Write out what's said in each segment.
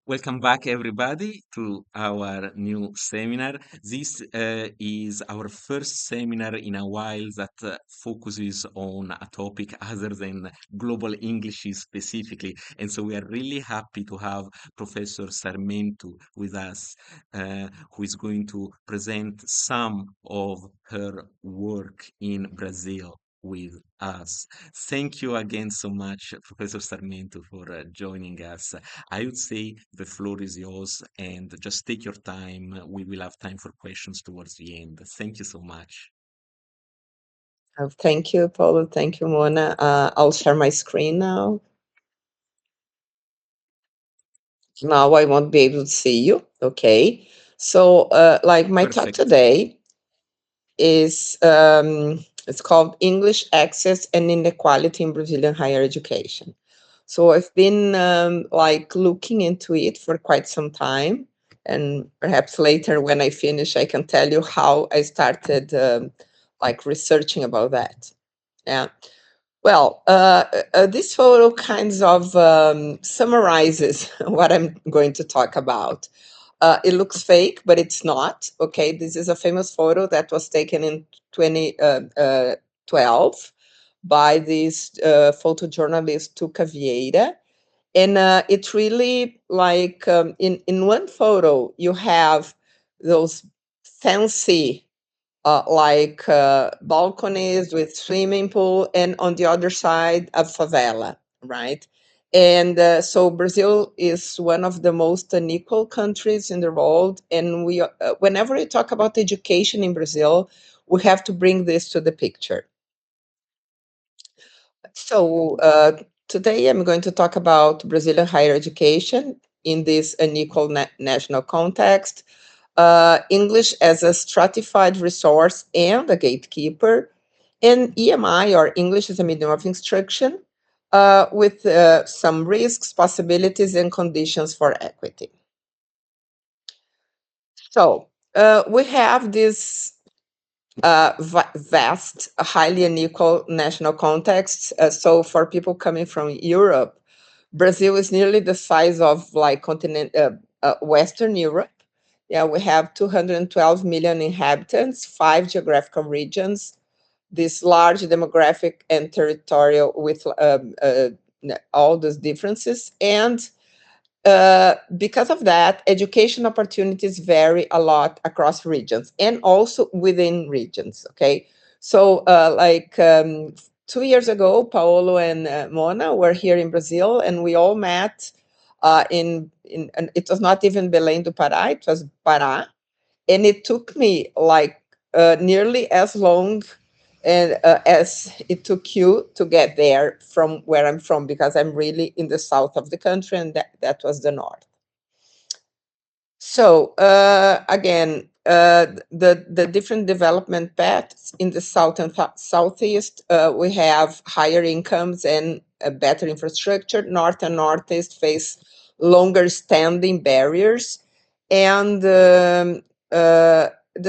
Welcome back, everybody, to our new seminar. This is our first seminar in a while that focuses on a topic other than global English specifically. And so we are really happy to have Professor Sarmento with us, who is going to present some of her work in Brazil with us. Thank you again so much, Professor Sarmento, for joining us. I would say the floor is yours and just take your time. We will have time for questions towards the end. Thank you so much. Thank you, Paulo. Thank you, Mona. I'll share my screen now. Now I won't be able to see you. Okay. So, like my talk Perfect. today is it's called English Access and Inequality in Brazilian Higher Education. So I've been like looking into it for quite some time, and perhaps later when I finish, I can tell you how I started like researching about that. Yeah. Well, this photo kinds of summarizes what I'm going to talk about. It looks fake, but it's not. Okay, this is a famous photo that was taken in 2012 by this photojournalist Tuca Vieira, and it's really like in one photo you have those fancy balconies with swimming pool, and on the other side, a favela, right? And so Brazil is one of the most unequal countries in the world, and whenever we talk about education in Brazil, we have to bring this to the picture. So today I'm going to talk about Brazilian higher education in this unequal national context, English as a stratified resource and a gatekeeper, and EMI, or English as a medium of instruction, with some risks, possibilities, and conditions for equity. So we have this vast, highly unequal national context. So for people coming from Europe, Brazil is nearly the size of like Western Europe. Yeah, we have 212 million inhabitants, five geographical regions, this large demographic and territorial with all those differences. And because of that, education opportunities vary a lot across regions and also within regions. Okay. So, 2 years ago, Paolo and Mona were here in Brazil, and we all met and it was not even Belém do Pará, it was Pará. And it took me like nearly as long and as it took you to get there from where I'm from, because I'm really in the south of the country, and that was the north. So again, the different development paths in the south and southeast, we have higher incomes and better infrastructure. North and northeast face longer standing barriers, and the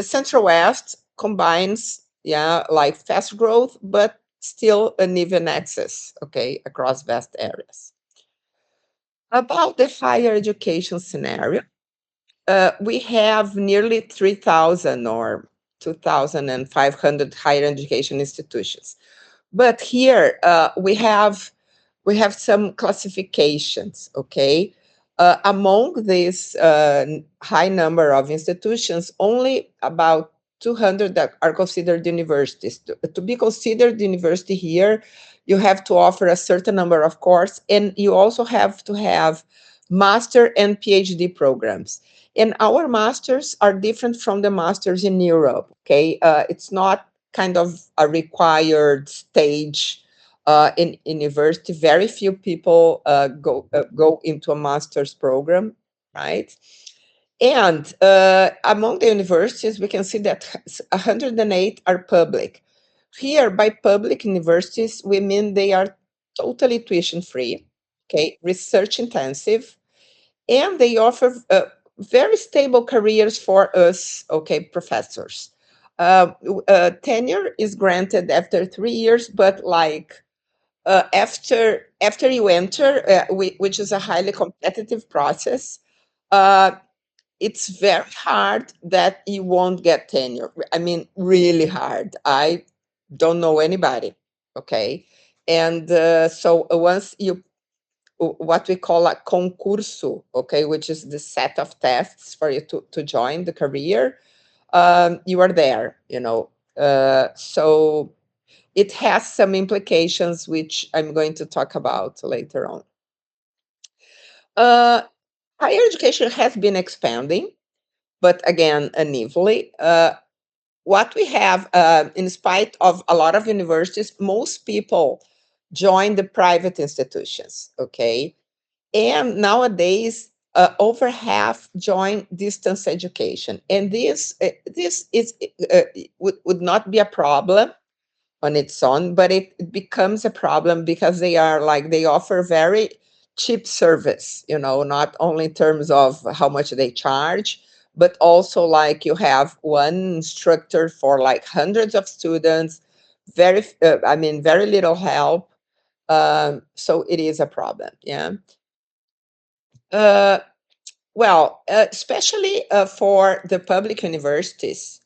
central west combines, yeah, like fast growth, but still uneven access, okay, across vast areas. About the higher education scenario, we have nearly 3,000 or 2,500 higher education institutions. But here we have some classifications. Okay, among this high number of institutions, only about 200 that are considered universities. To be considered university here, you have to offer a certain number of courses, and you also have to have master and PhD programs. And our masters are different from the masters in Europe. Okay, it's not kind of a required stage in university. Very few people go into a master's program, right? And among the universities, we can see that 108 are public. Here, by public universities, we mean they are totally tuition free, okay, research intensive, and they offer very stable careers for us, okay, professors. Tenure is granted after 3 years, but like after you enter, which is a highly competitive process, uh, it's very hard that you won't get tenure. I mean, really hard. I don't know anybody. Okay. And so once you, what we call a concurso, okay, which is the set of tests for you to join the career, you are there, you know. So it has some implications, which I'm going to talk about later on. Uh, Higher education has been expanding, but again, unevenly. What we have, in spite of a lot of universities, most people join the private institutions, okay? And nowadays, over half join distance education. And this is, would not be a problem on its own, but it becomes a problem because they offer very cheap service, you know, not only in terms of how much they charge, but also like you have one instructor for like hundreds of students, I mean, very little help. So it is a problem. Yeah. Uh, especially for the public universities,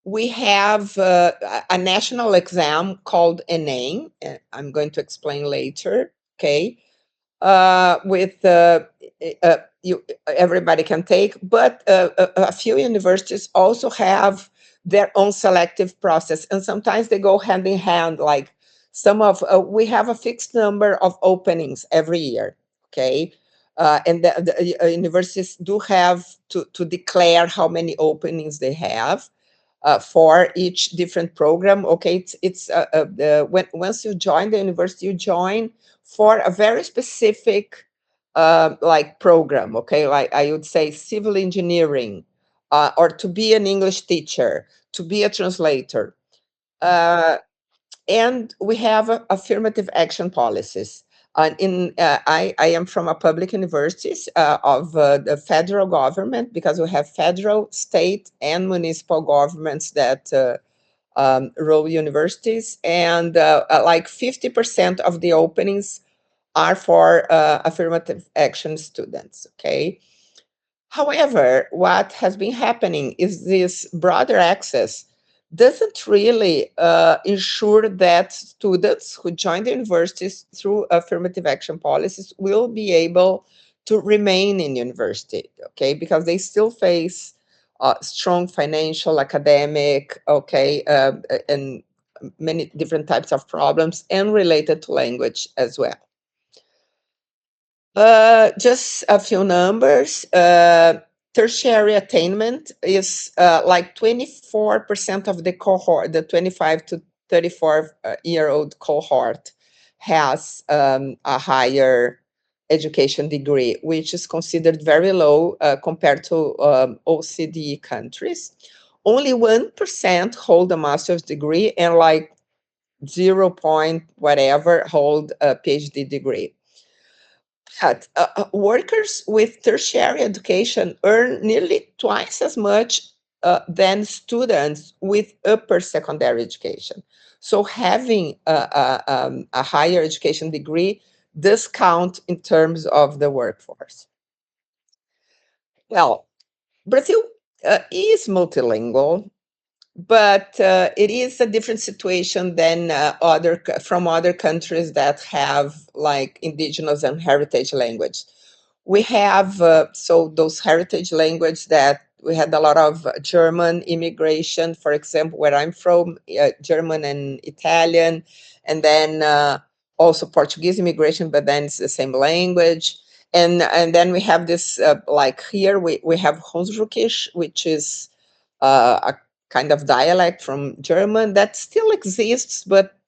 we have a national exam called ENEM. I'm going to explain later. Okay, with you, everybody can take, but a few universities also have their own selective process, and sometimes they go hand in hand. Like some of we have a fixed number of openings every year. Okay. And the universities do have to declare how many openings they have for each different program. Okay, it's when once you join the university, you join for a very specific like program. Okay, like I would say civil engineering, or to be an English teacher, to be a translator. Uh, and we have affirmative action policies. I am from a public universities of the federal government, because we have federal, state, and municipal governments that rule universities, and like 50% of the openings are for affirmative action students. Okay. However, what has been happening is this broader access doesn't really ensure that students who join the universities through affirmative action policies will be able to remain in university, okay? Because they still face strong financial, academic, okay, and many different types of problems, and related to language as well. Just a few numbers. Tertiary attainment is like 24% of the cohort, the 25 to 34-year-old cohort has a higher education degree, which is considered very low compared to OECD countries. Only 1% hold a master's degree, and like 0 point whatever hold a PhD degree. But workers with tertiary education earn nearly twice as much than students with upper secondary education. So having a higher education degree does count in terms of the workforce. Well, Brazil is multilingual, but it is a different situation than from other countries that have like indigenous and heritage language. We have so those heritage language that we had a lot of German immigration, for example, where I'm from, German and Italian, and then also Portuguese immigration, but then it's the same language. And then we have this like here we have Hunsrückisch, which is a kind of dialect from German that still exists, but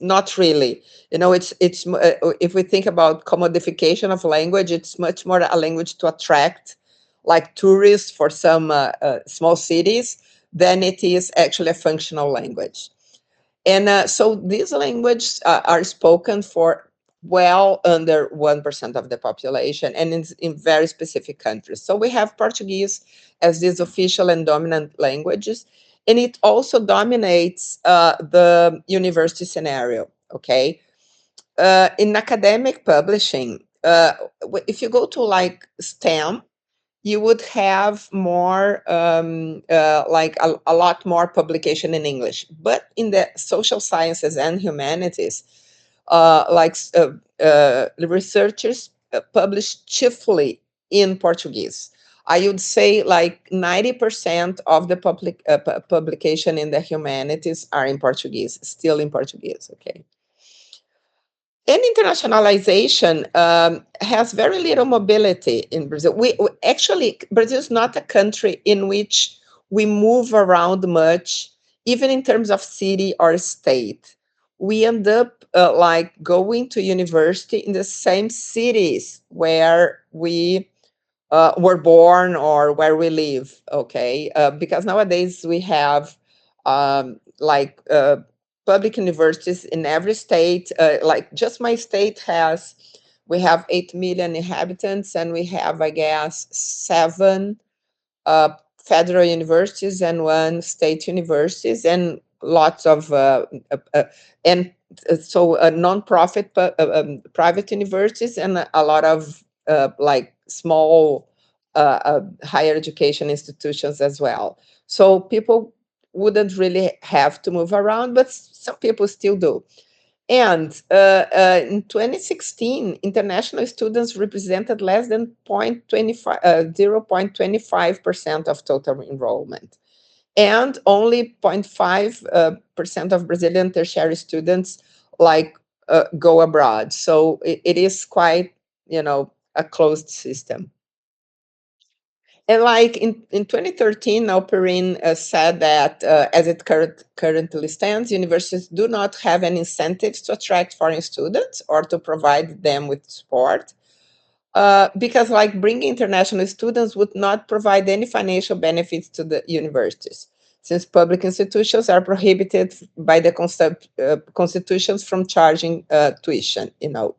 not really. You know, if we think about commodification of language, it's much more a language to attract like tourists for some small cities than it is actually a functional language. And so these languages are spoken for well under 1% of the population, and in very specific countries. So we have Portuguese as these official and dominant languages, and it also dominates the university scenario. Okay. In academic publishing, if you go to like STEM, you would have more like a lot more publication in English. But in the social sciences and humanities, the researchers publish chiefly in Portuguese. I would say like 90% of the publication in the humanities are in Portuguese, still in Portuguese. Okay. And internationalization has very little mobility in Brazil. Actually, Brazil is not a country in which we move around much, even in terms of city or state. We end up like going to university in the same cities where we were born or where we live. Okay, because nowadays we have public universities in every state. Like just my state has, we have 8 million inhabitants, and we have, I guess, seven uh, federal universities and one state universities, and lots of and so non-profit private universities, and a lot of like small higher education institutions as well. So people wouldn't really have to move around, but some people still do. And in 2016, international students represented less than 0.25% of total enrollment. And only 0.5% percent of Brazilian tertiary students like go abroad. So it is quite, a closed system. And like in 2013, Alperin said that as it currently stands, universities do not have any incentives to attract foreign students or to provide them with support. Because like bringing international students would not provide any financial benefits to the universities, since public institutions are prohibited by the constitutions from charging tuition,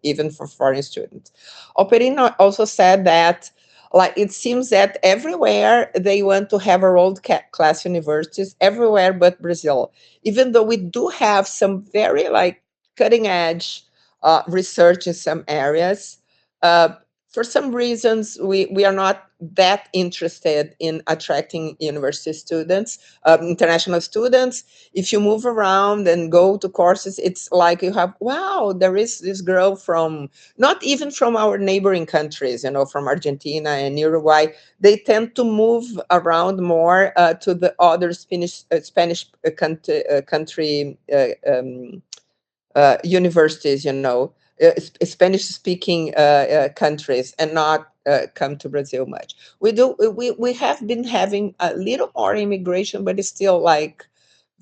even for foreign students. Operino also said that like it seems that everywhere they want to have a world class universities everywhere but Brazil, even though we do have some very like cutting edge research in some areas. uh, for some reasons, we are not that interested in attracting university students, international students. If you move around and go to courses, it's like you have, wow, there is this girl from, not even from our neighboring countries, from Argentina and Uruguay. They tend to move around more to the other Spanish country universities, Spanish speaking countries, and not come to Brazil much. We have been having a little more immigration, but it's still like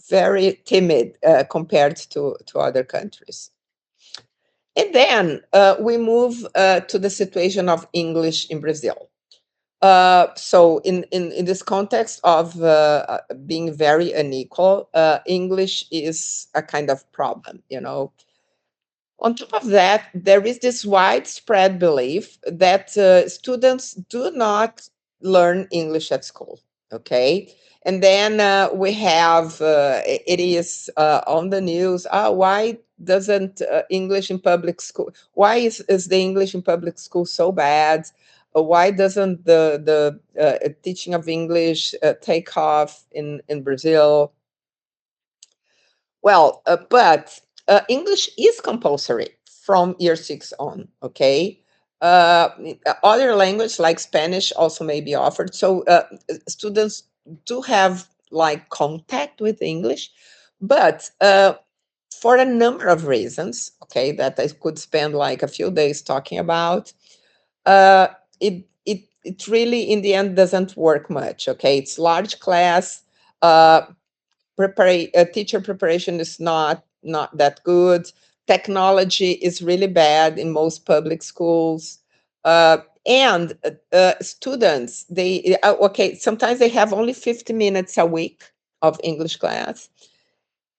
very timid compared to other countries. And then we move to the situation of English in Brazil. So in this context of being very unequal, English is a kind of problem. On top of that, there is this widespread belief that students do not learn English at school. Okay. And then we have it is on the news. Why doesn't English in public school? Why is the English in public school so bad? Why doesn't the teaching of English take off in Brazil? Well, but English is compulsory from year six on. Okay. Uh, Other language like Spanish also may be offered. So students do have like contact with English, but for a number of reasons, okay, that I could spend like a few days talking about, uh, it really in the end doesn't work much. Okay, it's large class. Uh, Teacher preparation is not that good. Technology is really bad in most public schools. And students, they okay, sometimes they have only 50 minutes a week of English class.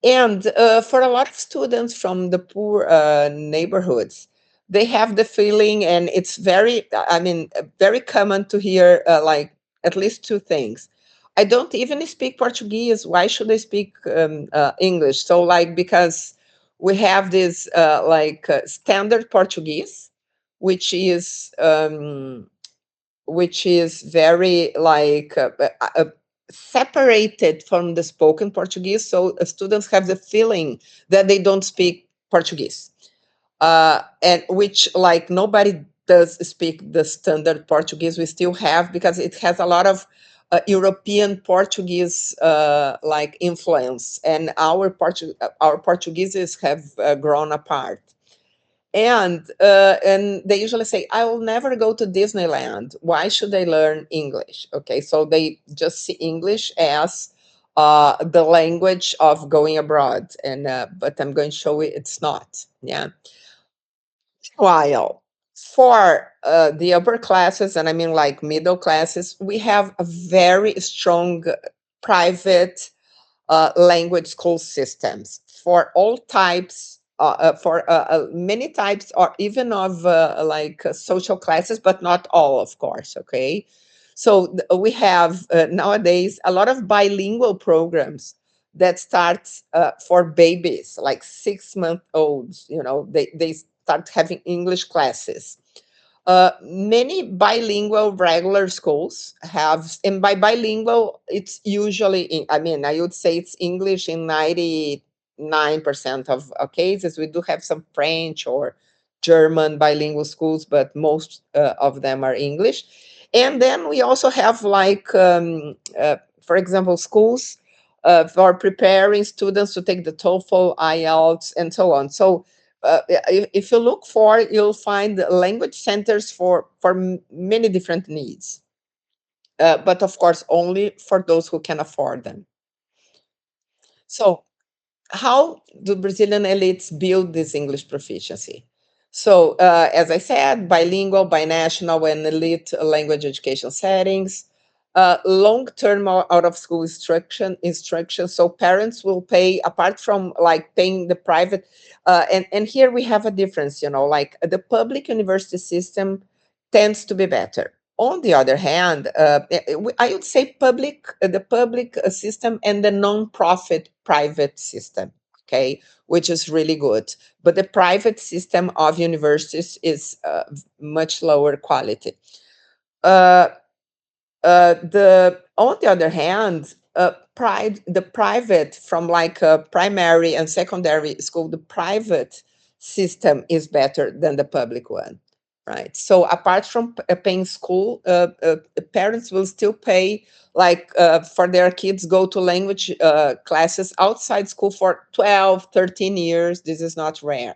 And for a lot of students from the poor neighborhoods, they have the feeling, and it's very, I mean, very common to hear like at least two things. I don't even speak Portuguese. Why should I speak English? So, like, because we have this standard Portuguese, which is which is very like separated from the spoken Portuguese. So students have the feeling that they don't speak Portuguese, and which like nobody does speak the standard Portuguese we still have, because it has a lot of European Portuguese like influence, and our Portugueses have grown apart. And they usually say, I will never go to Disneyland. Why should I learn English? Okay, so they just see English as the language of going abroad, and but I'm going to show you it's not. Yeah. While for the upper classes, and I mean like middle classes, we have a very strong private language school systems for all types, for many types, or even of like social classes, but not all, of course. Okay, so we have nowadays a lot of bilingual programs that start for babies, like 6 month olds. You know, they start having English classes. Many bilingual regular schools have, and by bilingual, it's usually, I mean, I would say it's English in 99% of cases. We do have some French or German bilingual schools, but most of them are English. And then we also have like, for example, schools for preparing students to take the TOEFL, IELTS, and so on. So if you look for, you'll find language centers for many different needs, but of course only for those who can afford them. So how do Brazilian elites build this English proficiency? So, as I said, bilingual, binational, and elite language education settings, long-term out of school instruction. So parents will pay, apart from like paying the private, and here we have a difference, like the public university system tends to be better. On the other hand, I would say the public system and the non-profit private system, okay, which is really good. But the private system of universities is much lower quality. Uh, the On the other hand, the private, from like primary and secondary school, the private system is better than the public one, right? So apart from paying school, parents will still pay, like for their kids go to language classes outside school for 12, 13 years. This is not rare.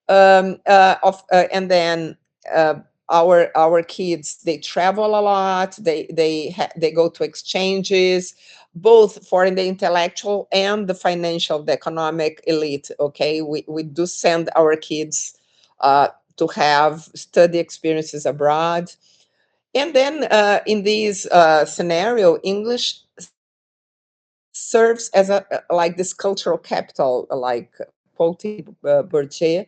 And then uh, our kids, they travel a lot. They go to exchanges, both for the intellectual and the financial, the economic elite. Okay, we do send our kids to have study experiences abroad. And then in this scenario, English serves as like this cultural capital, like quoting Bourdieu,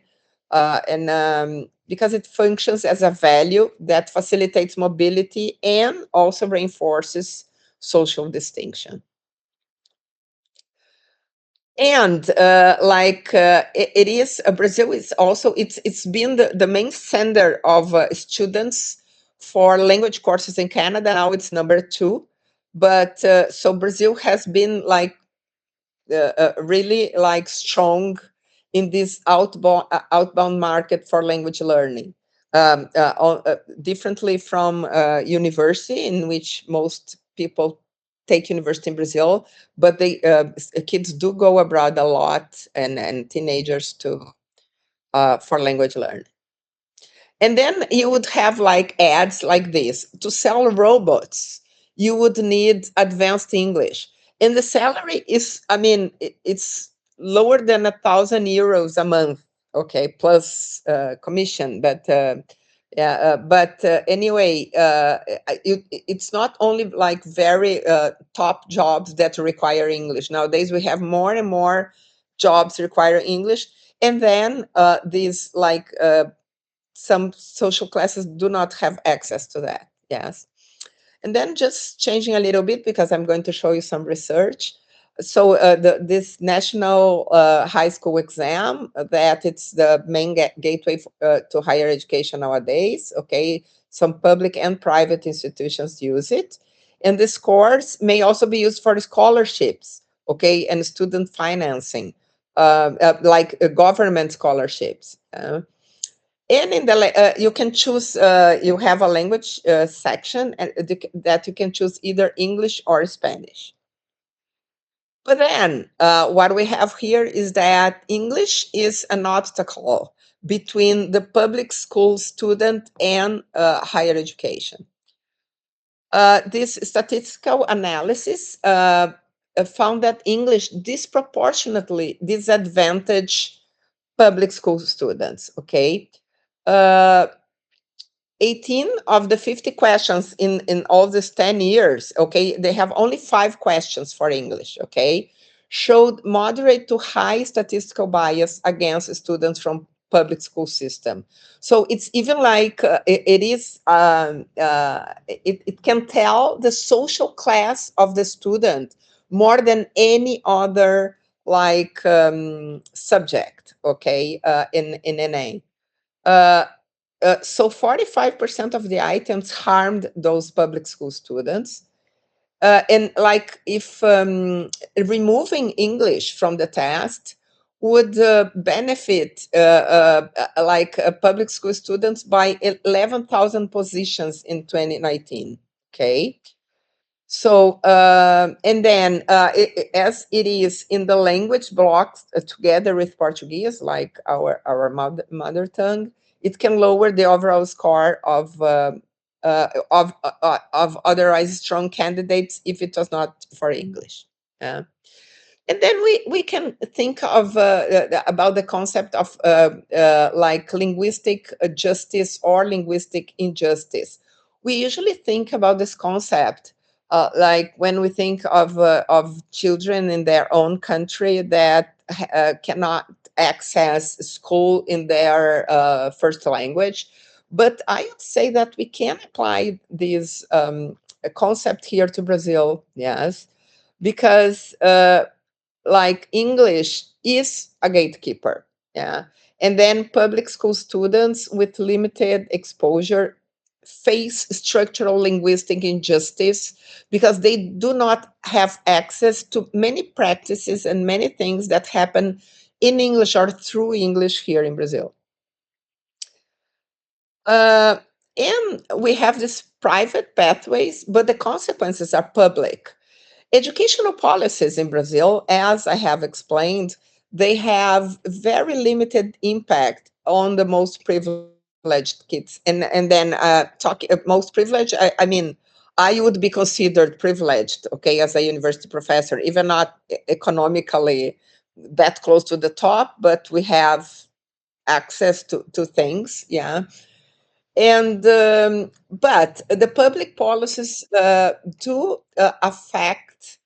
and because it functions as a value that facilitates mobility and also reinforces social distinction. And it is Brazil is also, it's been the main sender of students for language courses in Canada. Now it's number two, but so Brazil has been like really like strong in this outbound market for language learning. Differently from university, in which most people take university in Brazil, but kids do go abroad a lot, and teenagers too, for language learning. And then you would have like ads like this. To sell robots, you would need advanced English. And the salary is, I mean, it's lower than €1,000 a month, okay, plus commission. But yeah, but anyway, it's not only like very top jobs that require English. Nowadays, we have more and more jobs require English. And then these like some social classes do not have access to that. Yes. And then just changing a little bit, because I'm going to show you some research. So this national high school exam, that it's the main gateway to higher education nowadays. Okay, Some public and private institutions use it. And the scores may also be used for scholarships, okay, and student financing, like government scholarships. And in the you can choose. You have a language section that you can choose either English or Spanish. But then what we have here is that English is an obstacle between the public school student and higher education. This statistical analysis found that English disproportionately disadvantage public school students. Okay. Uh, 18 of the 50 questions in all these 10 years, okay, they have only 5 questions for English, okay, showed moderate to high statistical bias against students from public school system. So it's even like it is it can tell the social class of the student more than any other like subject, okay, in NA. uh, so 45% of the items harmed those public school students. And like if removing English from the test would benefit public school students by 11,000 positions in 2019. Okay. So, and then as it is in the language blocks together with Portuguese, like our mother tongue, it can lower the overall score of otherwise strong candidates if it was not for English. Yeah. And then we can think of about the concept of like linguistic justice or linguistic injustice. We usually think about this concept like when we think of children in their own country that cannot access school in their first language. But I would say that we can apply this concept here to Brazil, yes, because like English is a gatekeeper. Yeah. And then public school students with limited exposure face structural linguistic injustice because they do not have access to many practices and many things that happen in English or through English here in Brazil. Uh, and we have these private pathways, but the consequences are public. Educational policies in Brazil, as I have explained, they have very limited impact on the most privileged kids. And then talking most privileged, I mean, I would be considered privileged, okay, as a university professor, even not economically that close to the top, but we have access to things, yeah. And but the public policies do affect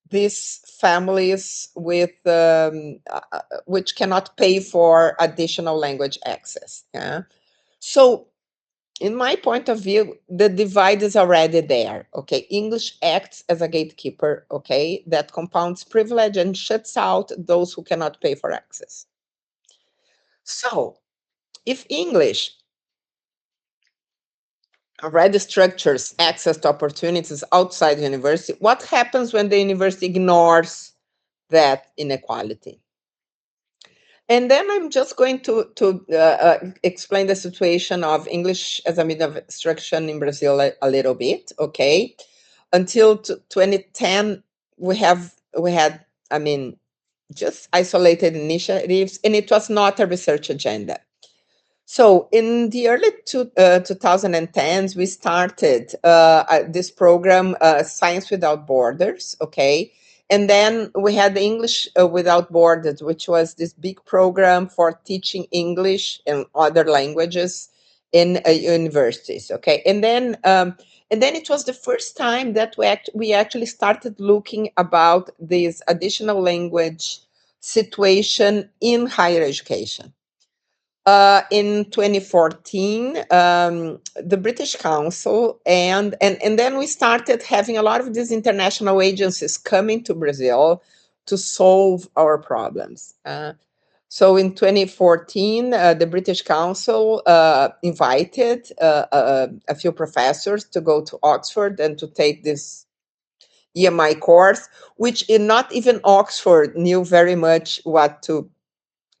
these families with which cannot pay for additional language access. Yeah. So, in my point of view, the divide is already there. Okay, English acts as a gatekeeper. Okay, that compounds privilege and shuts out those who cannot pay for access. So, if English already structures access to opportunities outside the university, what happens when the university ignores that inequality? And then I'm just going to explain the situation of English as a medium of instruction in Brazil a little bit. Okay, until 2010, we had, I mean, just isolated initiatives, and it was not a research agenda. So in the early 2010s, we started this program, Science Without Borders, okay? And then we had the English Without Borders, which was this big program for teaching English and other languages in universities, okay? And then it was the first time that we actually started looking about this additional language situation in higher education. In 2014, the British Council, and then we started having a lot of these international agencies coming to Brazil to solve our problems. So in 2014, the British Council invited a few professors to go to Oxford and to take this EMI course, which in not even Oxford knew very much what to,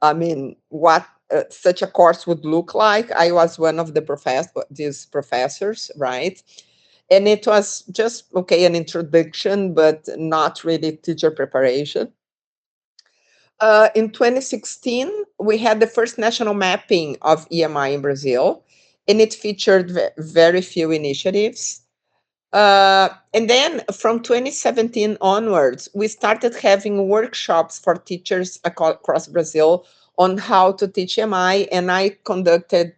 I mean, what such a course would look like. I was one of these professors, right? And it was just okay, an introduction, but not really teacher preparation. In 2016, we had the first national mapping of EMI in Brazil, and it featured very few initiatives. And then from 2017 onwards, we started having workshops for teachers across Brazil on how to teach EMI, and I conducted,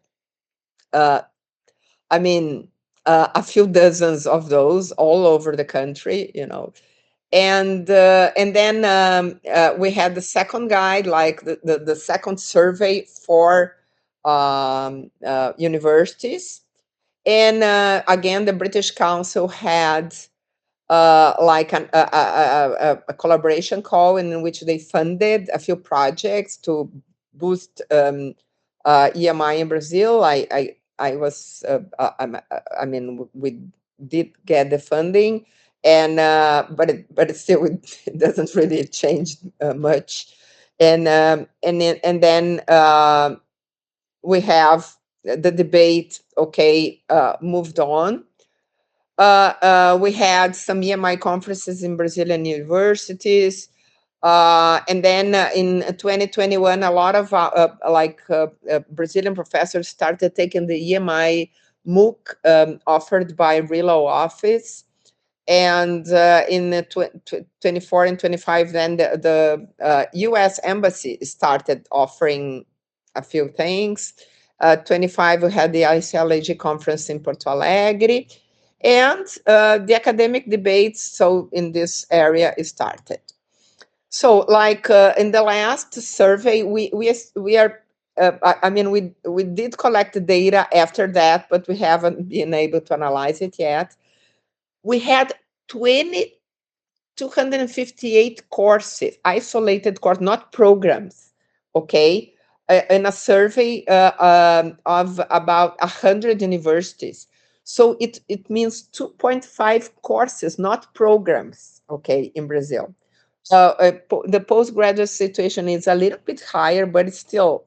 uh, I mean, a few dozens of those all over the country, and then we had the second guide, like the second survey for universities, and again the British Council had like a collaboration call in which they funded a few projects to boost EMI in Brazil. I was I mean we did get the funding, and but it still it doesn't really change much, and then we have the debate. Okay, moved on. We had some EMI conferences in Brazilian universities. And then in 2021, a lot of Brazilian professors started taking the EMI MOOC offered by Relo Office. And in 24 and 25, then the US Embassy started offering a few things. 25, we had the ICLAG conference in Porto Alegre, and the academic debates, so in this area, started. So, like in the last survey, we are. I mean, we did collect the data after that, but we haven't been able to analyze it yet. We had 20 258 courses, isolated courses, not programs, okay, in a survey of about 100 universities. So it means 2.5 courses, not programs, okay, in Brazil. The postgraduate situation is a little bit higher, but it's still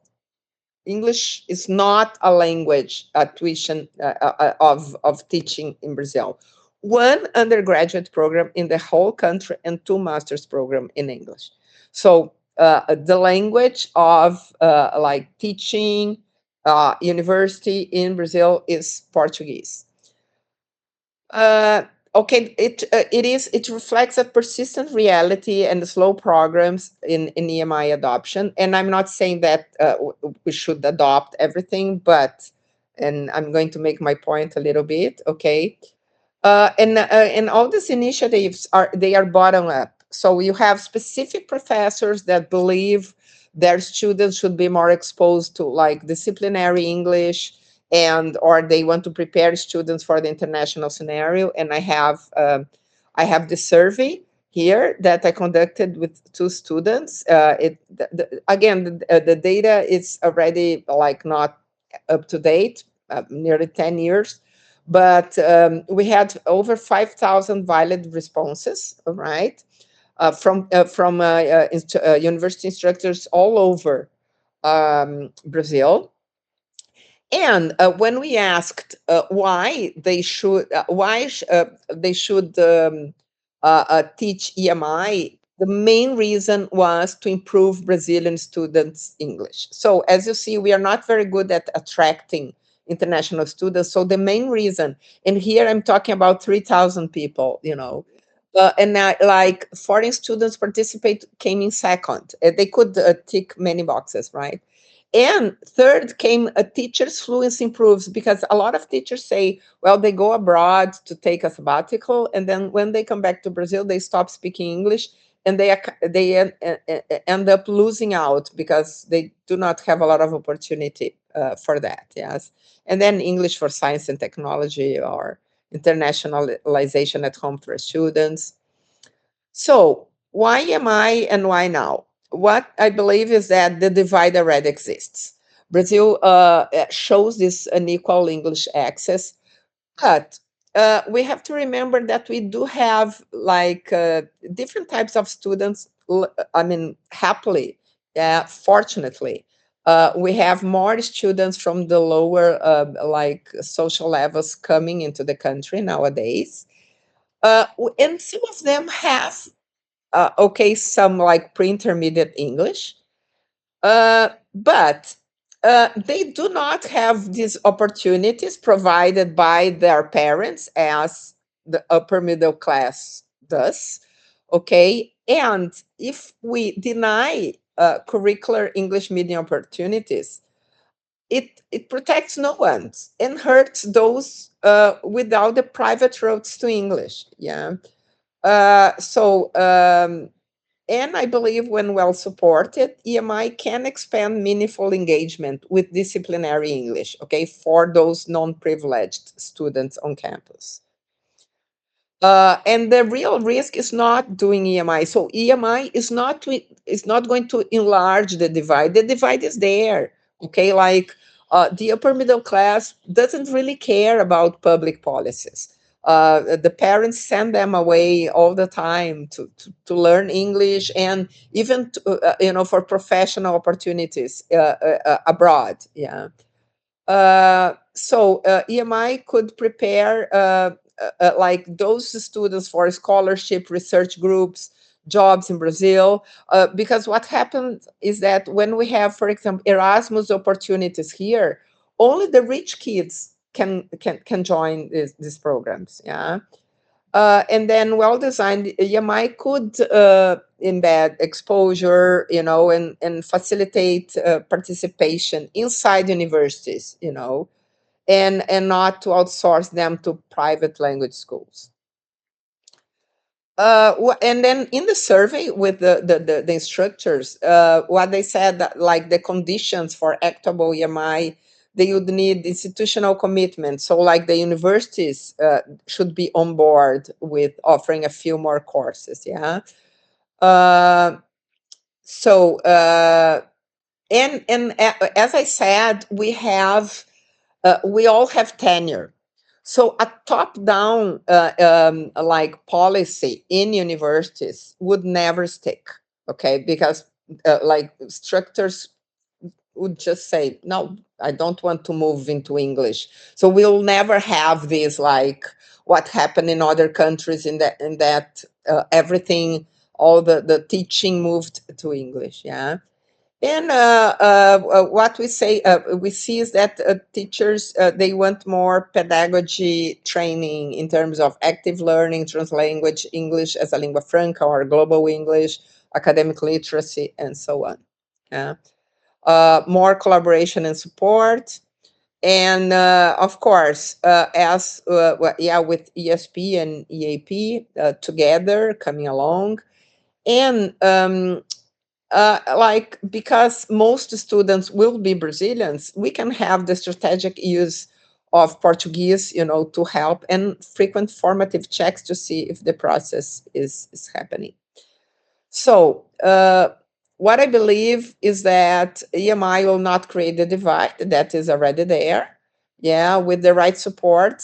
English is not a language tuition of teaching in Brazil. One undergraduate program in the whole country and two master's program in English. So the language of like teaching university in Brazil is Portuguese. Uh, okay, it reflects a persistent reality and the slow programs in EMI adoption. And I'm not saying that we should adopt everything, but and I'm going to make my point a little bit. Okay, and all these initiatives are bottom up. So you have specific professors that believe their students should be more exposed to like disciplinary English, and or they want to prepare students for the international scenario. And I have the survey here that I conducted with two students. Again, the data is already like not up to date, nearly 10 years, but we had over 5,000 valid responses, right, from university instructors all over Brazil. And when we asked why they should teach EMI, the main reason was to improve Brazilian students' English. So as you see, we are not very good at attracting international students. So the main reason, and here I'm talking about 3,000 people, and like foreign students participate came in second. They could tick many boxes, right? And third came a teacher's fluency improves, because a lot of teachers say, well, they go abroad to take a sabbatical, and then when they come back to Brazil, they stop speaking English, and end up losing out because they do not have a lot of opportunity for that. Yes, and then English for science and technology, or internationalization at home for students. So why am I and why now? what I believe is that the divide already exists. Brazil shows this unequal English access, but we have to remember that we do have like different types of students. I mean, happily, fortunately, we have more students from the lower like social levels coming into the country nowadays. And some of them have, okay, some like pre-intermediate English, but they do not have these opportunities provided by their parents as the upper middle class does. Okay. And if we deny curricular English medium opportunities, it protects no one and hurts those without the private roads to English. Yeah. And I believe when well supported, EMI can expand meaningful engagement with disciplinary English, okay, for those non-privileged students on campus. And the real risk is not doing EMI. So EMI is not going to enlarge the divide. The divide is there. Okay, like the upper middle class doesn't really care about public policies. The parents send them away all the time to learn English and even for professional opportunities abroad. Yeah. EMI could prepare like those students for scholarship, research groups, jobs in Brazil. Because what happens is that when we have, for example, Erasmus opportunities here, only the rich kids can join these programs. Yeah. And then well-designed EMI could embed exposure, and facilitate participation inside universities, and not to outsource them to private language schools. And then in the survey with the instructors, what they said that like the conditions for actable EMI, they would need institutional commitment. So like the universities should be on board with offering a few more courses. Yeah. Uh, so and as I said, we all have tenure. So a top-down like policy in universities would never stick, okay? Because like instructors would just say, no, I don't want to move into English. So we'll never have this like what happened in other countries in that everything, all the teaching moved to English. Yeah. And what we see is that teachers they want more pedagogy training in terms of active learning, translanguage, English as a lingua franca or global English, academic literacy, and so on. Yeah. More collaboration and support, and of course, with ESP and EAP together coming along, and like because most students will be Brazilians, we can have the strategic use of Portuguese, to help, and frequent formative checks to see if the process is happening. So, what I believe is that EMI will not create the divide that is already there. Yeah, with the right support,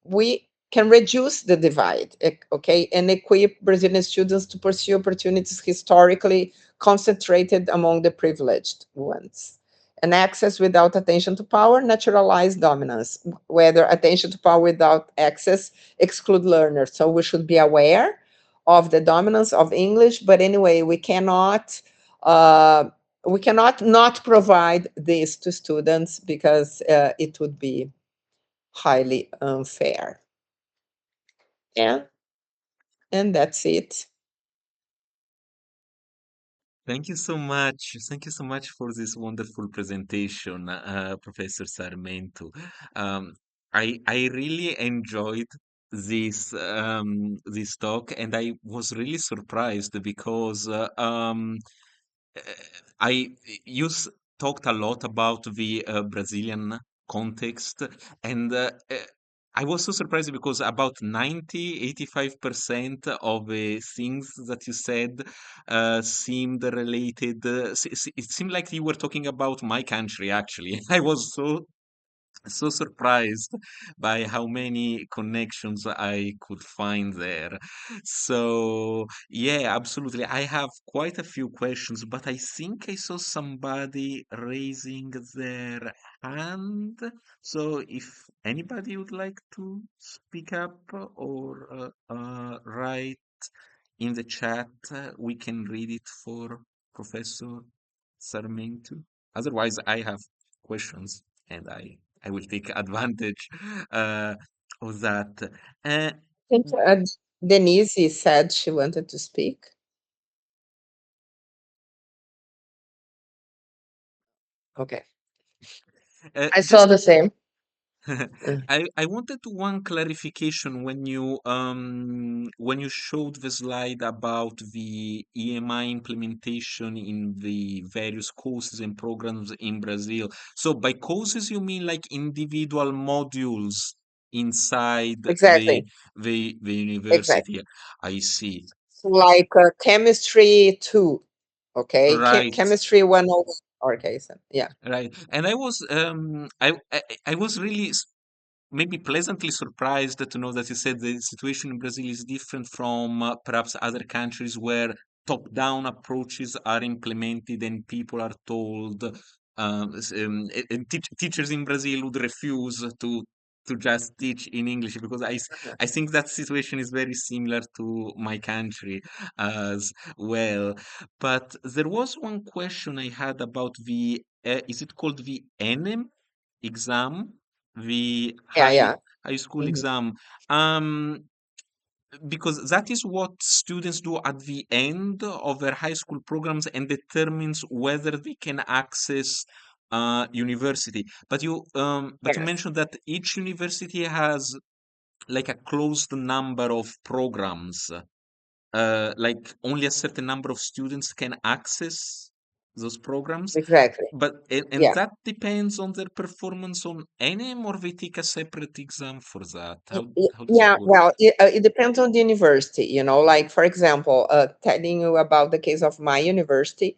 we can reduce the divide, okay, and equip Brazilian students to pursue opportunities historically concentrated among the privileged ones. And access without attention to power naturalize dominance, whether attention to power without access exclude learners. So we should be aware of the dominance of English. But anyway, uh, we cannot not provide this to students because it would be highly unfair. And and that's it. Thank you so much. Thank you so much for this wonderful presentation, Professor Sarmento. Um, I really enjoyed this talk, and I was really surprised because uh, I talked a lot about the Brazilian context, and I was so surprised because about 85% of the things that you said seemed related. It seemed like you were talking about my country, actually. I was so surprised by how many connections I could find there. So, yeah, absolutely. I have quite a few questions, but I think I saw somebody raising their hand. So, if anybody would like to speak up or write in the chat, we can read it for Professor Sarmento. Otherwise, I have questions and I will take advantage uh, of that. Uh, I think Denise said she wanted to speak. Okay. I saw just the same. Mm. I wanted one clarification when you showed the slide about the EMI implementation in the various courses and programs in Brazil. So by courses you mean like individual modules inside Exactly. the Exactly. university. I see. So like chemistry 2. Okay. Right. Chemistry 101. Okay. So, yeah. Right. And I was really maybe pleasantly surprised to know that you said the situation in Brazil is different from perhaps other countries where top-down approaches are implemented and people are told, and teachers in Brazil would refuse to just teach in English because Uh-huh. I think that situation is very similar to my country as well. But there was one question I had about the, is it called the ENEM exam? The Yeah. Yeah. high school Mhm. exam. Um, because that is what students do at the end of their high school programs and determines whether they can access university. But you Yes. mentioned that each university has like a closed number of programs. Like only a certain number of students can access those programs. Exactly. But and Yeah. that depends on their performance on NM, or they take a separate exam for that. How does it Yeah, work? well, it depends on the university, like, for example, telling you about the case of my university,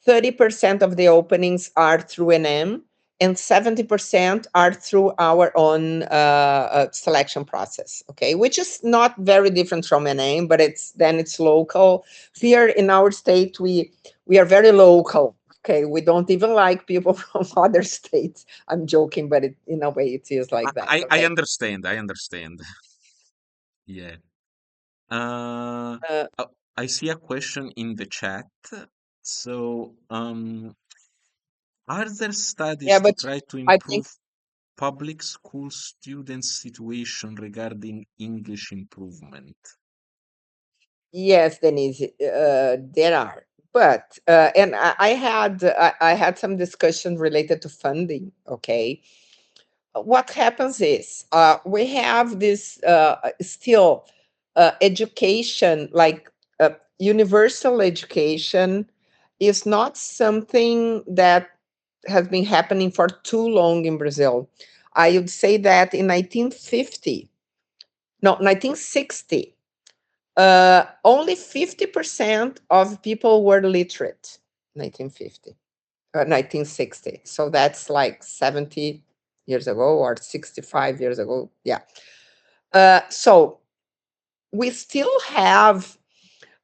30% of the openings are through NM and 70% are through our own selection process, okay, which is not very different from NM, but it's local. Here in our state, we are very local, okay, we don't even like people from other states. I'm joking, but in a way it is like that, I okay. understand. I understand. Yeah. Uh, Uh, I see a question in the chat. So, are there yeah, studies to but try to I think improve public school students' situation regarding English improvement? yes, Denise, there are. But and I had some discussion related to funding. Okay, what happens is we have this still education, like universal education is not something that has been happening for too long in Brazil. I would say that in 1950, no, 1960, only 50% of people were literate. 1950, 1960. So that's like 70 years ago or 65 years ago. Yeah. So we still have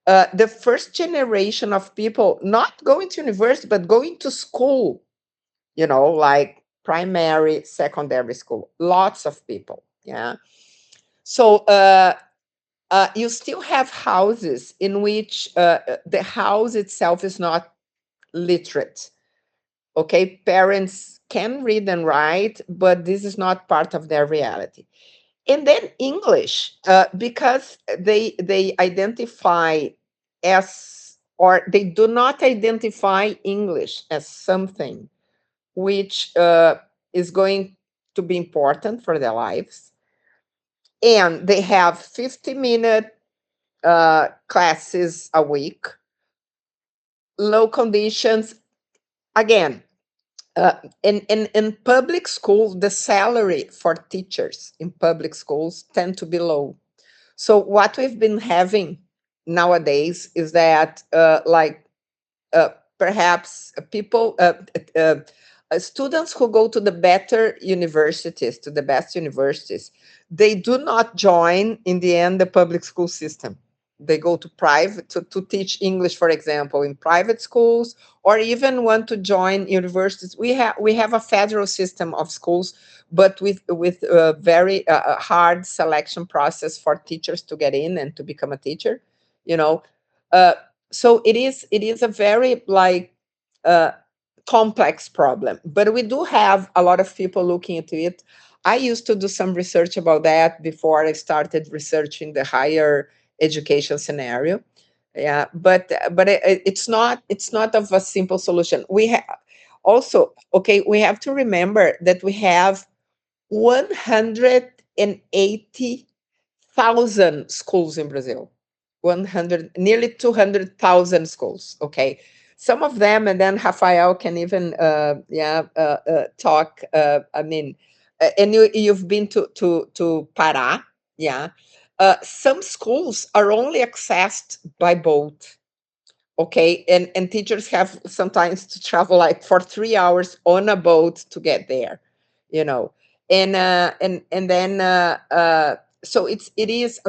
the first generation of people not going to university, but going to school, like primary, secondary school. Lots of people. Yeah. So you still have houses in which the house itself is not literate. Okay, parents can read and write, but this is not part of their reality. And then English, because they identify as, or they do not identify English as something which is going to be important for their lives, and they have 50-minute classes a week, low conditions. Again, In public schools, the salary for teachers in public schools tend to be low. So what we've been having nowadays is that uh, perhaps people students who go to the better universities, to the best universities, they do not join in the end the public school system. They go to private to teach English, for example, in private schools, or even want to join universities. We have a federal system of schools, but with a very hard selection process for teachers to get in and to become a teacher. You know, uh, so it is a very uh, complex problem, but we do have a lot of people looking into it. I used to do some research about that before I started researching the higher education scenario. Yeah, but it's not of a simple solution. Also, okay, we have to remember that we have 180,000 schools in Brazil. 100, nearly 200,000 schools. Okay, some of them, and then Rafael can even talk. I mean, and you've been to Pará, yeah. Some schools are only accessed by boat. Okay, and teachers have sometimes to travel like for 3 hours on a boat to get there, you know. And then so it is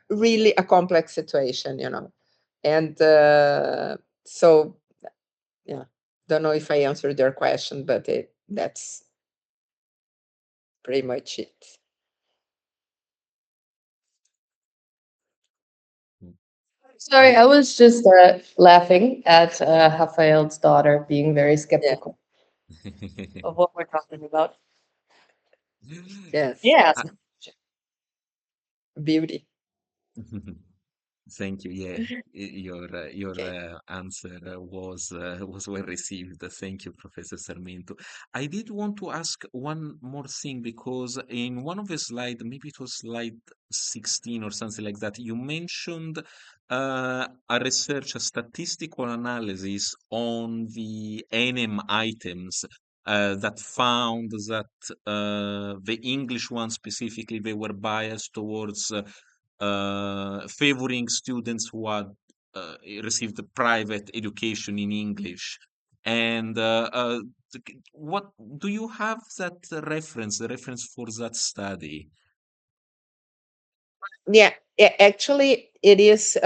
really a complex situation, and so yeah, don't know if I answered your question, but that's pretty much it. Sorry, I was just laughing at Rafael's daughter being very Yeah. skeptical of what we're talking about. Yes. Yes. I- Beauty. Thank you. Yeah, your answer was well received. Thank you, Professor Sarmento. I did want to ask one more thing because in one of the slide, maybe it was slide 16 or something like that, you mentioned a research, a statistical analysis on the NM items that found that the English ones specifically, they were biased towards favoring students who had received a private education in English. And what do you have that reference, the reference for that study? Yeah, actually, it is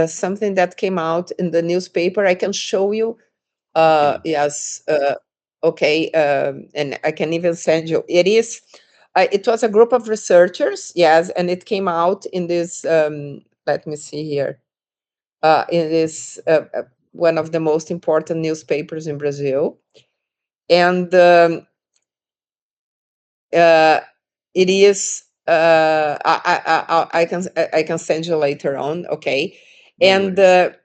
something that came out in the newspaper. I can show you. Okay. Yes. Okay. And I can even send you. It was a group of researchers. Yes, and it came out in this. Let me see here. In this one of the most important newspapers in Brazil, and uh, it is. I can send you later on. Okay, No and worries.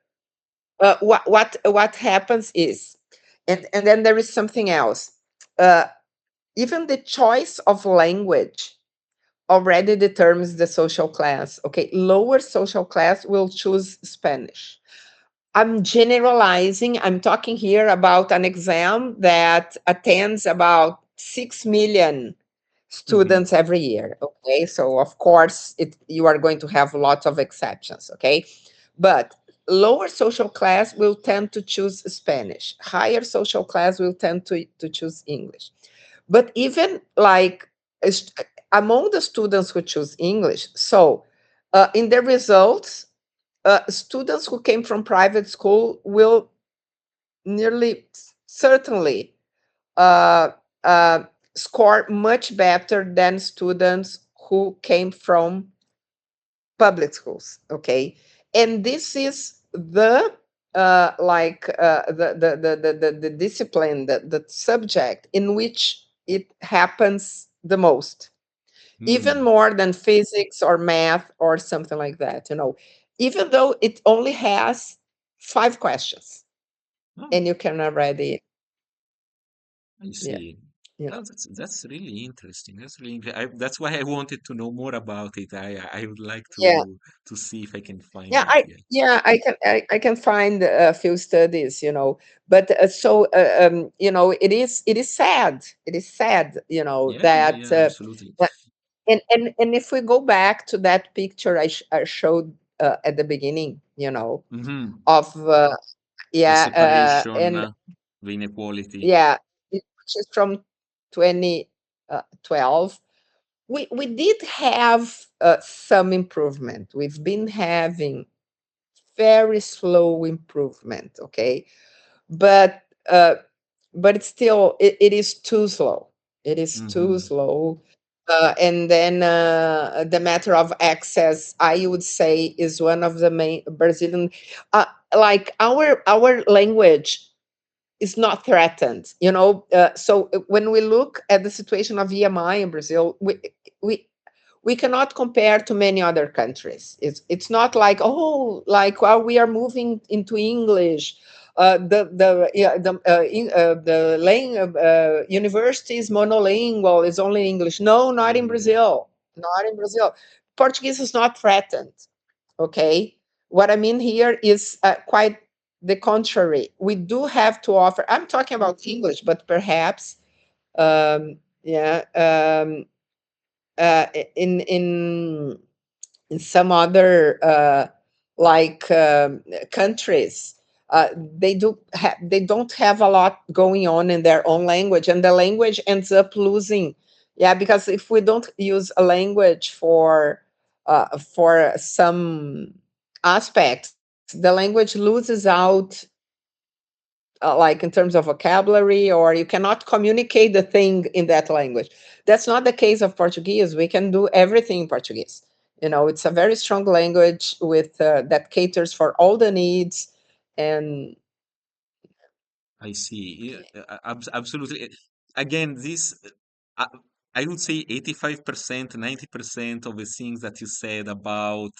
what happens is, and then there is something else. Uh, Even the choice of language already determines the social class. Okay, lower social class will choose Spanish. I'm generalizing. I'm talking here about an exam that attends about 6 million Mhm. students every year. Okay, so of course you are going to have lots of exceptions. Okay, but lower social class will tend to choose Spanish. Higher social class will tend to choose English. But even like among the students who choose English, so in the results, students who came from private school will nearly certainly uh, uh, score much better than students who came from public schools. Okay, and this is the discipline, the subject in which it happens the most, even Mm. more than physics or math or something like that, even though it only has 5 questions Oh, and you can already. I Yeah. see. you Oh, know. that's really interesting. That's really that's why I wanted to know more about it. I would like Yeah, to see if I can find yeah, it. Yeah. I can find a few studies, but it is sad. It is sad, Yeah, that yeah, absolutely. uh, and if we go back to that picture I showed at the beginning, Hmm. of The yeah, separation, and the inequality. yeah, which is from 2012. We did have some improvement. We've been having very slow improvement, okay, but uh, it's still, it is too slow. It is too Hmm. slow. And then the matter of access, I would say, is one of the main Brazilian, like our language is not threatened. So when we look at the situation of EMI in Brazil, we we cannot compare to many other countries. It's not like, oh, like, well, we are moving into English. University is monolingual. It's only English. No, not in Yeah, Brazil. Not in Brazil. Portuguese is not threatened. Okay, what I mean here is quite the contrary. We do have to offer. I'm talking about English, but perhaps, yeah, in some other like countries, they don't have a lot going on in their own language, and the language ends up losing. Yeah, because if we don't use a language for some aspects, the language loses out, like in terms of vocabulary, or you cannot communicate the thing in that language. That's not the case of Portuguese. We can do everything in Portuguese. It's a very strong language with that caters for all the needs. And I see. Yeah, absolutely. Again, this, uh, I would say 85%, 90% of the things that you said about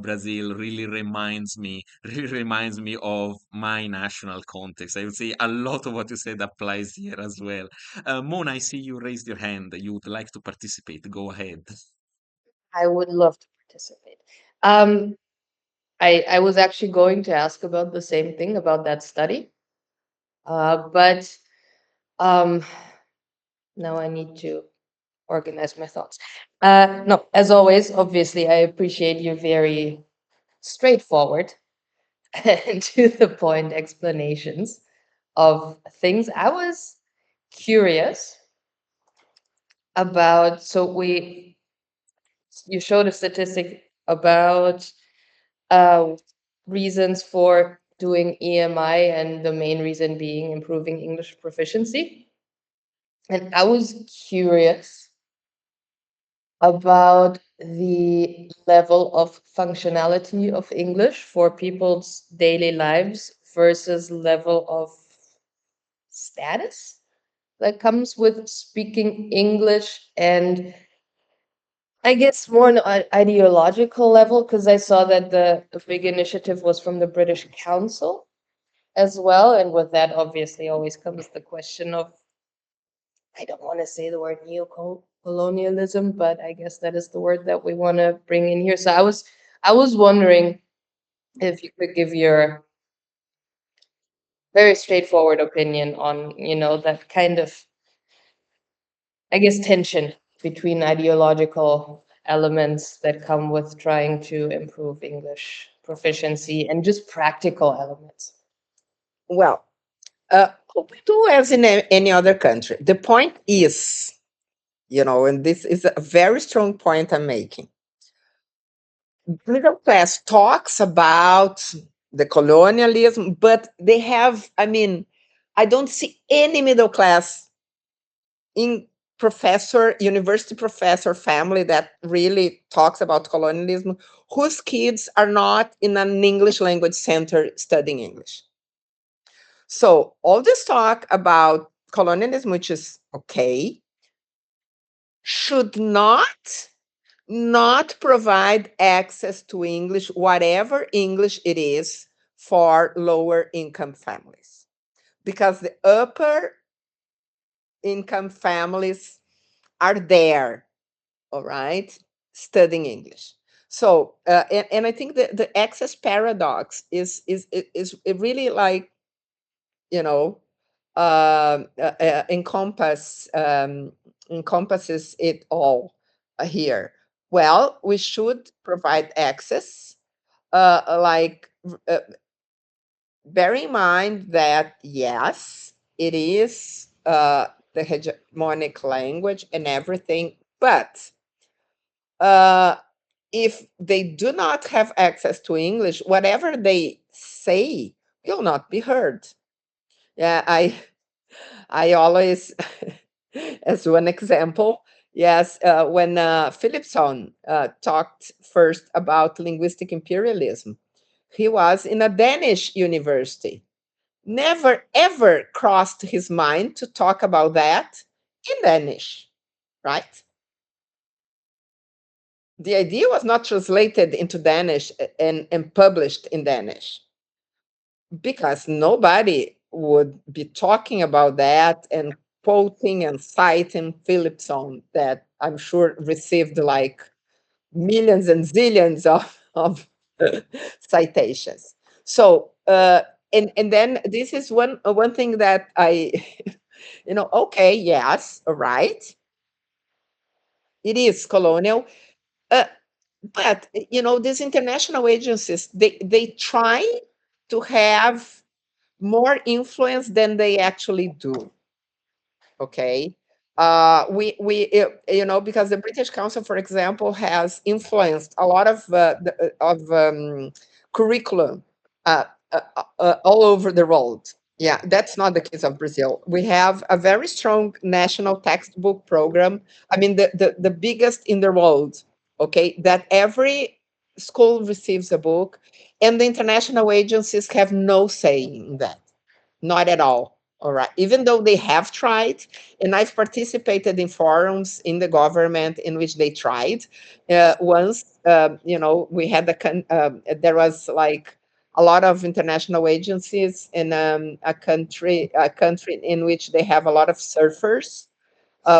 Brazil really reminds me, really reminds me of my national context. I would say a lot of what you said applies here as well. Mona, I see you raised your hand. You would like to participate. Go ahead. I would love to participate. Um, I was actually going to ask about the same thing about that study, but um, now I need to organize my thoughts. No, as always, obviously, I appreciate your very straightforward and to the point explanations of things. I was curious about, you showed a statistic about uh, reasons for doing EMI, and the main reason being improving English proficiency. And I was curious about the level of functionality of English for people's daily lives versus level of status that comes with speaking English, and I guess more on an ideological level, because I saw that the big initiative was from the British Council as well. And with that, obviously, always comes the question of, I don't want to say the word neo-colonialism, but I guess that is the word that we want to bring in here. So I was wondering if you could give your very straightforward opinion on, that kind of, I guess, tension between ideological elements that come with trying to improve English proficiency and just practical elements. well, we do as in any other country. The point is, and this is a very strong point I'm making. Middle class talks about the colonialism, but they have, I mean, I don't see any middle class in university professor family that really talks about colonialism, whose kids are not in an English language center studying English. So all this talk about colonialism, which is okay, should not provide access to English, whatever English it is, for lower income families. Because the upper income families are there, all right, studying English. So, and I think that the access paradox is really like, you know, encompasses it all here. Well, we should provide access, like, bear in mind that yes, it is the hegemonic language and everything, but uh, if they do not have access to English, whatever they say will not be heard. Yeah, I always, as one example, yes, when Philipson talked first about linguistic imperialism, he was in a Danish university. Never ever crossed his mind to talk about that in Danish, right? The idea was not translated into Danish and published in Danish because nobody would be talking about that and quoting and citing Philipson, that I'm sure received like millions and zillions of citations. So, and then this is one thing that I, okay, yes, all right, it is colonial, uh, but these international agencies, they try to have more influence than they actually do. Okay. Because the British Council, for example, has influenced a lot of curriculum uh, all over the world. Yeah, that's not the case of Brazil. We have a very strong national textbook program. I mean, the biggest in the world. Okay, that every school receives a book, and the international agencies have no say in that. Not at all. All right. Even though they have tried, and I've participated in forums in the government in which they tried. Once, we had there was like a lot of international agencies in a country in which they have a lot of surfers.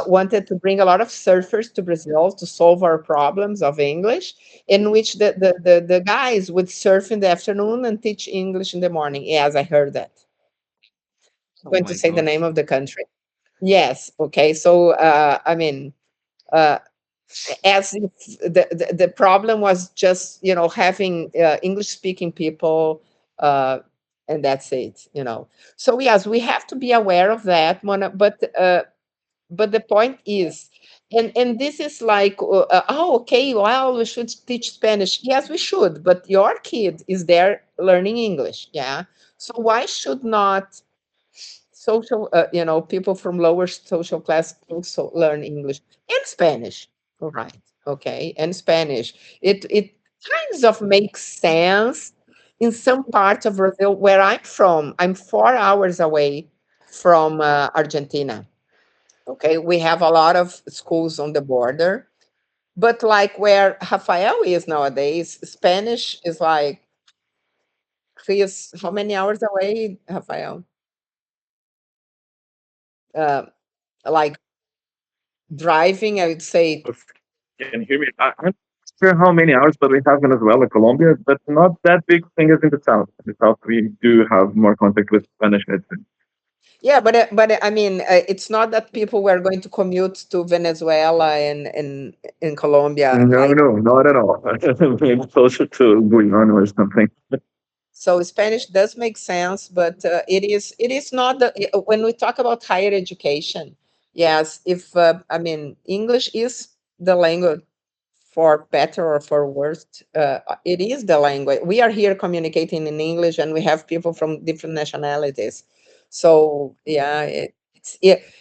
Wanted to bring a lot of surfers to Brazil to solve our problems of English, in which the guys would surf in the afternoon and teach English in the morning. Yes, I heard that. Oh Going to my say the God. name of the country. Yes. Okay. So, I mean, uh, as if the problem was just, having English speaking people, uh, and that's it. So, yes, we have to be aware of that, Mona, but the point is, and this is like, oh, okay, well, we should teach Spanish. Yes, we should, but your kid is there learning English. Yeah. So why should not people from lower social class also learn English and Spanish? All right. Okay. And Spanish. It kind of makes sense in some parts of Brazil where I'm from. I'm 4 hours away from Argentina. Okay. We have a lot of schools on the border, but like where Rafael is nowadays, Spanish is like, he is how many hours away, Rafael? Uh, like driving, I would say. Can you hear me? I'm not sure how many hours, but we have Venezuela, Colombia, but not that big thing as in the south. In the south, we do have more contact with Spanish medicine. Yeah, but I mean, it's not that people were going to commute to Venezuela and in Colombia, No, like, no, not at all. Maybe closer to Guyana or something. so Spanish does make sense, but it is not when we talk about higher education. Yes, if I mean, English is the language, for better or for worse. It is the language. We are here communicating in English, and we have people from different nationalities. So yeah,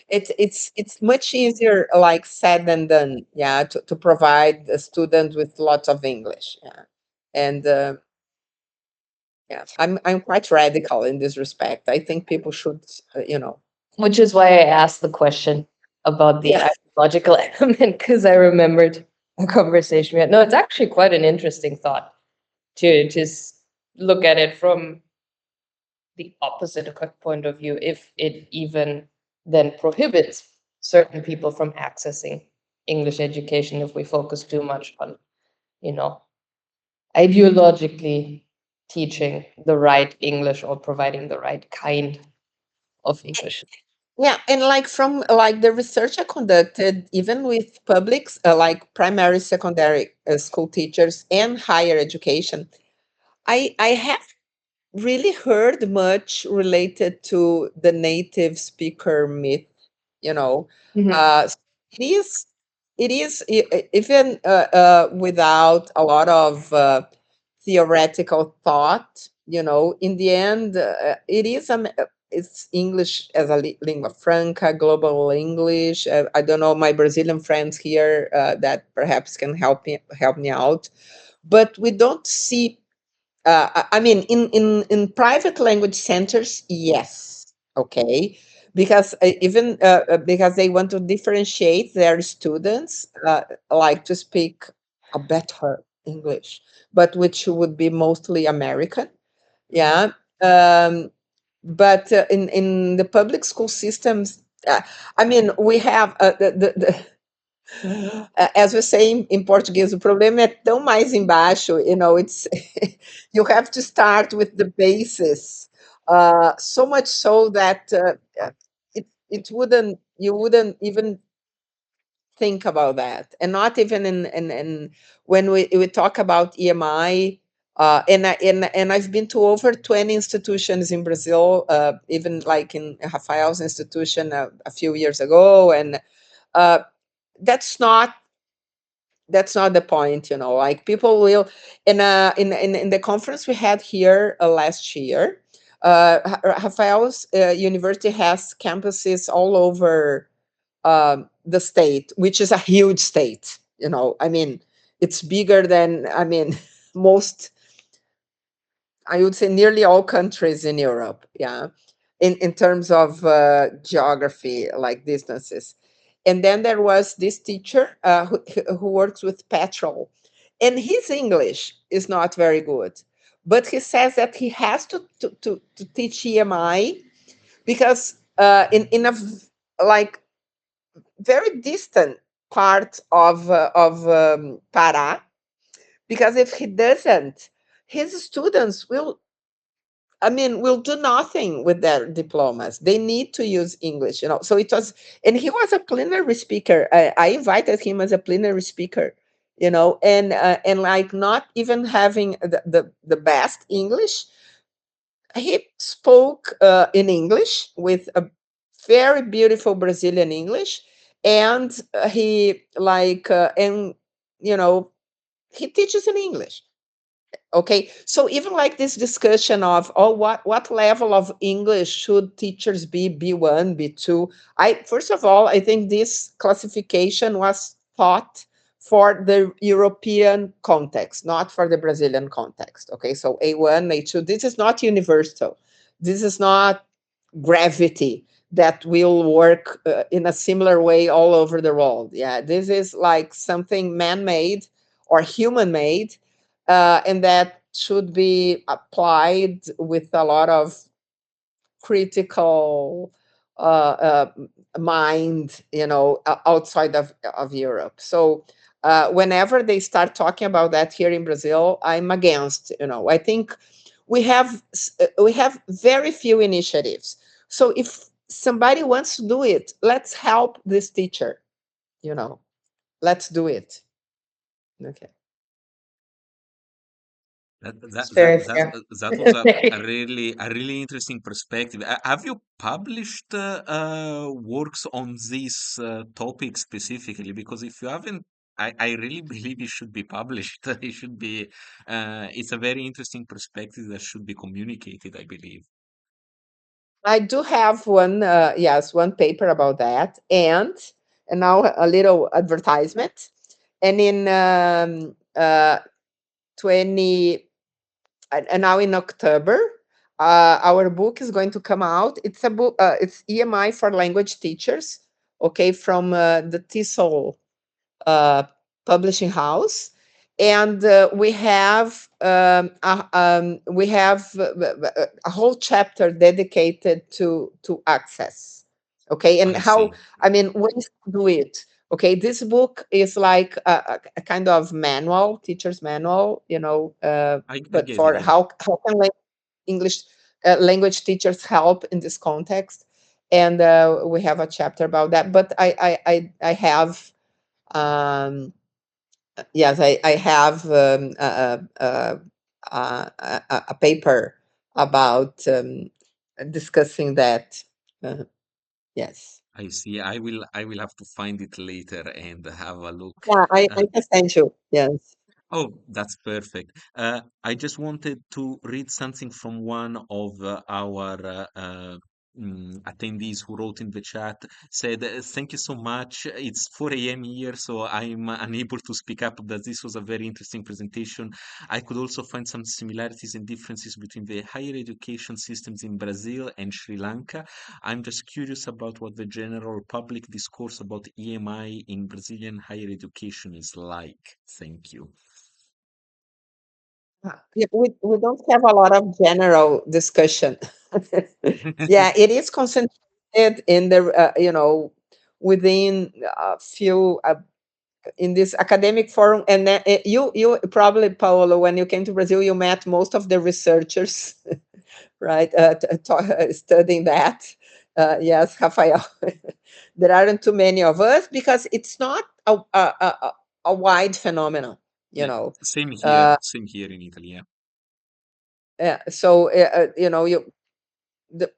it's much easier, like, said than done. Yeah, to provide the students with lots of English. Yeah, and yeah, I'm quite radical in this respect. I think people should, Which is why I asked the question about the yeah. ideological element, because I remembered a conversation we had. No, it's actually quite an interesting thought to just look at it from the opposite point of view, if it even then prohibits certain people from accessing English education if we focus too much on, you know, ideologically teaching the right English or providing the right kind of English. Yeah, and like from like the research I conducted, even with publics, like primary, secondary school teachers and higher education, I have really heard much related to the native speaker myth. You know, Mhm. uh, it is even without a lot of theoretical thought. You know, in the end, it is it's English as a lingua franca, global English. I don't know my Brazilian friends here that perhaps can help me out, but we don't see I mean, in private language centers, yes, okay, because because they want to differentiate their students, like to speak a better English, but which would be mostly American, yeah. Um, but in the public school systems, I mean, we have as we say em português, o problema é tão mais embaixo, you know, it's you have to start with the basis, so much so that it wouldn't you wouldn't even think about that, and not even in when we talk about EMI. And I've been to over 20 institutions in Brazil, even like in Rafael's institution a few years ago, and uh, that's not that's not the point, you know. Like people will in the conference we had here last year. Rafael's university has campuses all over the state, which is a huge state. You know, I mean, it's bigger than most. I would say nearly all countries in Europe. Yeah, in terms of geography, like distances. And then there was this teacher who works with petrol, and his English is not very good, but he says that he has to teach EMI because in like very distant part of Pará, because if he doesn't, his students will do nothing with their diplomas. They need to use English, you know. So it was, and he was a plenary speaker. I invited him as a plenary speaker, you know, and like not even having the best English, he spoke in English with a very beautiful Brazilian English, and he like and you know he teaches in English. Okay, so even like this discussion of, oh, what level of English should teachers be, B1, B2? I First of all, I think this classification was thought for the European context, not for the Brazilian context. Okay, so A1, A2, this is not universal. This is not gravity that will work in a similar way all over the world. Yeah, this is like something man-made or human-made, and that should be applied with a lot of critical mind, you know, outside of Europe. So whenever they start talking about that here in Brazil, I'm against. You know, I think we have very few initiatives. So if somebody wants to do it, let's help this teacher. You know, let's do it. Okay. That It's that that very that, fair. that was a really interesting perspective. Have you published works on this topic specifically? Because if you haven't, I really believe it should be published. It should be. It's a very interesting perspective that should be communicated, I believe. I do have one, yes, one paper about that, and now a little advertisement. And in 20, and now in October, our book is going to come out. It's a book. It's EMI for language teachers. Okay, from the TESOL uh, publishing house, and we have a whole chapter dedicated to access. Okay, and I how, see. I mean, ways to do it. Okay, this book is like a kind of manual, teacher's manual, I but get it. for Yeah. how can English language teachers help in this context. And we have a chapter about that. But I have, um, yes, I have a paper about discussing that. Uh, yes. I see. I will have to find it later and have a look. Yeah, I Uh, can send you. Yes. Oh, that's perfect. I just wanted to read something from one of our attendees who wrote in the chat. Said, "Thank you so much. It's 4 a.m. here, so I'm unable to speak up, but this was a very interesting presentation. I could also find some similarities and differences between the higher education systems in Brazil and Sri Lanka. I'm just curious about what the general public discourse about EMI in Brazilian higher education is like. Thank you." Yeah, we don't have a lot of general discussion. Yeah, it is concentrated in the, within a few, in this academic forum. And then, you probably, Paolo, when you came to Brazil, you met most of the researchers, right? Studying that. Yes, Rafael. There aren't too many of us because it's not a wide phenomenon, you Yeah, know. same here, Uh, same here in Italy. Yeah. so the,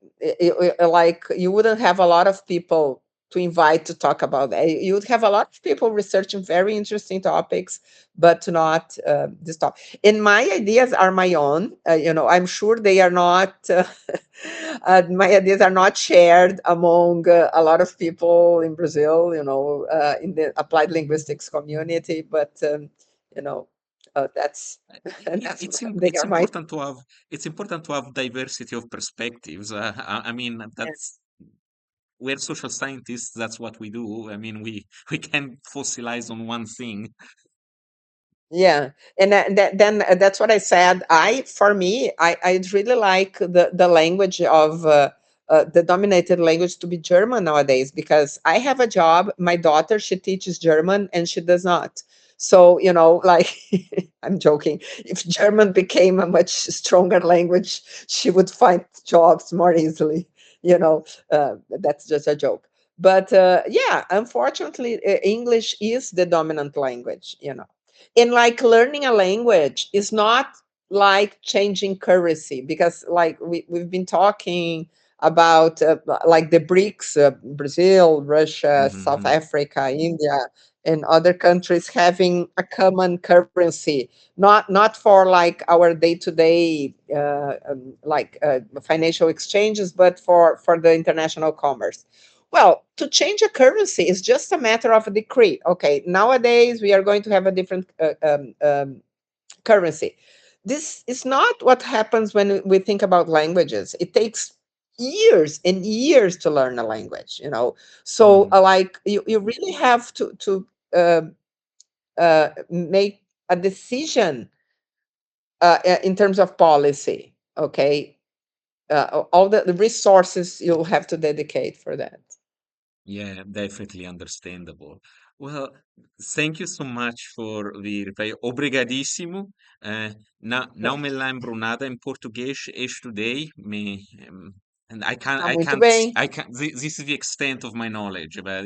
like you wouldn't have a lot of people to invite to talk about that. You would have a lot of people researching very interesting topics, but not this topic. And my ideas are my own. I'm sure they are not. My ideas are not shared among a lot of people in Brazil. In the applied linguistics community, but that's that's they It's are my. important to have diversity of perspectives. I mean, we're social scientists. That's what we do. I mean, we can't fossilize on one thing. Yeah, and then that's what I said. For me, I'd really like the language of the dominated language to be German nowadays, because I have a job. My daughter, she teaches German and she does not. So, like, I'm joking. If German became a much stronger language, she would find jobs more easily. That's just a joke. But yeah, unfortunately, English is the dominant language. And like learning a language is not like changing currency, because like we've been talking about like the BRICS, Brazil, Russia, South Hmm. Africa, India, and other countries having a common currency, not for like our day-to-day like financial exchanges, but for the international commerce. Well, to change a currency is just a matter of a decree. Okay, nowadays we are going to have a different currency. This is not what happens when we think about languages. It takes years and years to learn a language. So Hmm. like you really have to uh, make a decision in terms of policy. Okay, all the resources you'll have to dedicate for that. Yeah, definitely understandable. Well, thank you so much for the reply. Obrigadíssimo. Não me lembro nada em português estudei, and Ah, muito bem. this is the extent of my knowledge, but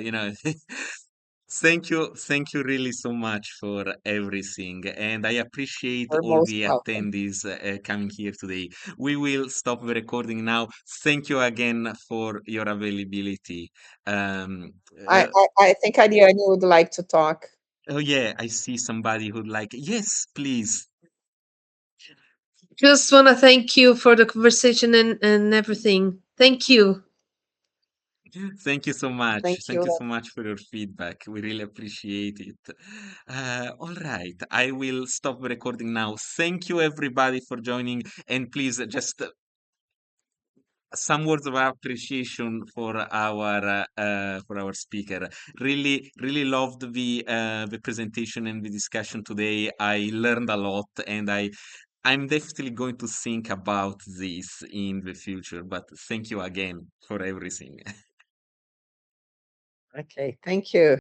thank you really so much for everything, and I appreciate You're all most the welcome. attendees coming here today. We will stop the recording now. Thank you again for your availability. Um, I, uh, I, I think Ariane would like to talk. oh yeah, I see somebody who'd like. Yes, please. Just want to thank you for the conversation and everything. Thank you. Thank you so much. Thank Thank you. you so much for your feedback. We really appreciate it. All right, I will stop the recording now. Thank you everybody for joining, and please just some words of appreciation for our speaker. Really, really loved the presentation and the discussion today. I learned a lot, and I'm definitely going to think about this in the future. But thank you again for everything. Okay, thank you.